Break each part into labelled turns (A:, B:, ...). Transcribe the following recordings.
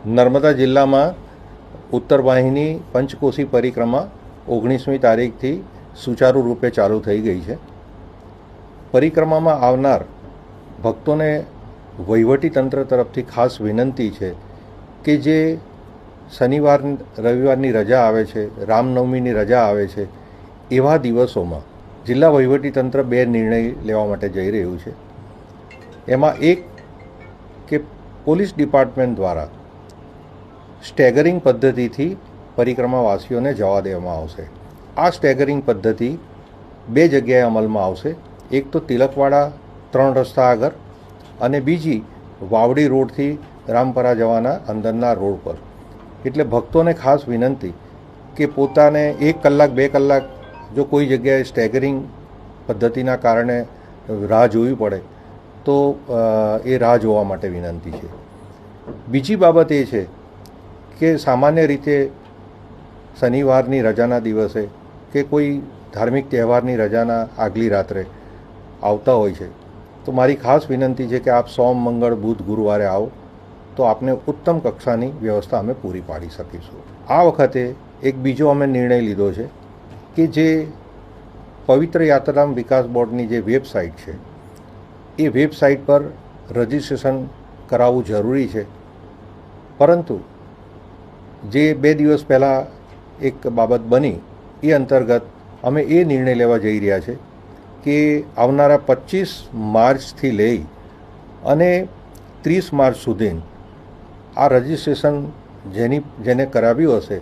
A: નર્મદા જિલ્લામાં ઉત્તર વાહિની પંચકોશી પરિક્રમા 19મી તારીખથી સુચારુ રૂપે ચાલુ થઈ ગઈ છે. પરિક્રમામાં આવનાર ભક્તોને વહીવટી તંત્ર તરફથી ખાસ વિનંતી છે કે જે શનિવાર રવિવારની રજા આવે છે, રામનવમીની રજા આવે છે, એવા દિવસોમાં જિલ્લા વહીવટી તંત્ર બે નિર્ણય લેવા માટે જઈ રહ્યું છે. એમાં એક કે પોલીસ ડિપાર્ટમેન્ટ દ્વારા સ્ટેગરિંગ પદ્ધતિથી પરિક્રમાવાસીઓને જવા દેવામાં આવશે. આ સ્ટેગરિંગ પદ્ધતિ બે જગ્યાએ અમલમાં આવશે. એક તો તિલકવાડા 3 રસ્તા આગળ અને બીજી વાવડી રોડથી રામપરા જવાના અંદરના રોડ પર. એટલે ભક્તોને ખાસ વિનંતી કે પોતાને 1 કલાક 2 કલાક જો કોઈ જગ્યાએ સ્ટેગરિંગ પદ્ધતિના કારણે રાહ જોવી પડે તો એ રાહ જોવા માટે વિનંતી છે. બીજી બાબત એ છે કે સામાન્ય રીતે શનિવારની રજાના દિવસે કે કોઈ ધાર્મિક તહેવારની રજાના આગલી રાત્રે આવતા હોય છે તો મારી ખાસ વિનંતી છે કે આપ સોમ, મંગળ, બુધ, ગુરુવારે આવો તો આપને ઉત્તમ કક્ષાની વ્યવસ્થા અમે પૂરી પાડી શકીશું. આ વખતે એક બીજો અમે નિર્ણય લીધો છે કે જે પવિત્ર યાત્રાધામ વિકાસ બોર્ડની જે વેબસાઇટ છે એ વેબસાઇટ પર રજિસ્ટ્રેશન કરાવવું જરૂરી છે. પરંતુ જે 2 દિવસ પહેલાં એક બાબત બની એ અંતર્ગત અમે એ નિર્ણય લેવા જઈ રહ્યા છે કે આવનારા 25 માર્ચથી લઈ અને 30 માર્ચ સુધી આ રજિસ્ટ્રેશન જેને કરાવ્યું હશે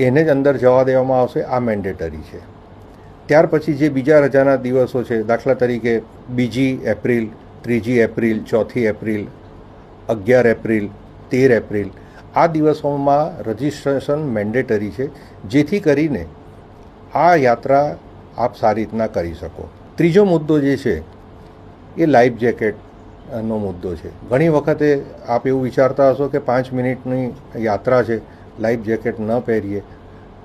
A: એને જ અંદર જવા દેવામાં આવશે. આ મેન્ડેટરી છે. ત્યાર પછી જે બીજા રજાના દિવસો છે, દાખલા તરીકે 2 April, 3 April, 4 April, 11 April, 13 April, આ દિવસોમાં રજિસ્ટ્રેશન મેન્ડેટરી છે, જેથી કરીને આ યાત્રા આપ સારી રીતના કરી શકો. ત્રીજો મુદ્દો જે છે એ લાઈફ જેકેટનો મુદ્દો છે. ઘણી વખતે આપ એવું વિચારતા હશો કે 5 મિનિટની યાત્રા છે, લાઈફ જેકેટ ન પહેરીએ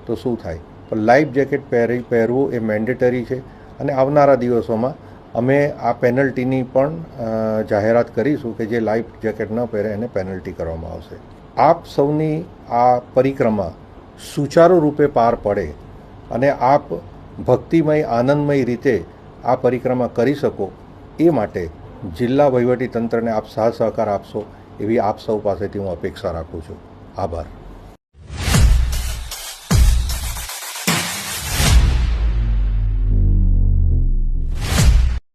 A: તો શું થાય, પણ લાઈફ જેકેટ પહેરવું એ મેન્ડેટરી છે. અને આવનારા દિવસોમાં અમે આ પેનલ્ટીની પણ જાહેરાત કરીશું કે જે લાઈફ જેકેટ ન પહેરે એને પેનલ્ટી કરવામાં આવશે. આપ સૌની આ પરિક્રમા સુચારુ રૂપે પાર પડે અને આપ ભક્તિમય, આનંદમય રીતે આ પરિક્રમા કરી શકો એ માટે જિલ્લા વહીવટી તંત્રને આપ સાથ સહકાર આપશો એવી આપ સૌ પાસેથી હું અપેક્ષા રાખું છું. આભાર.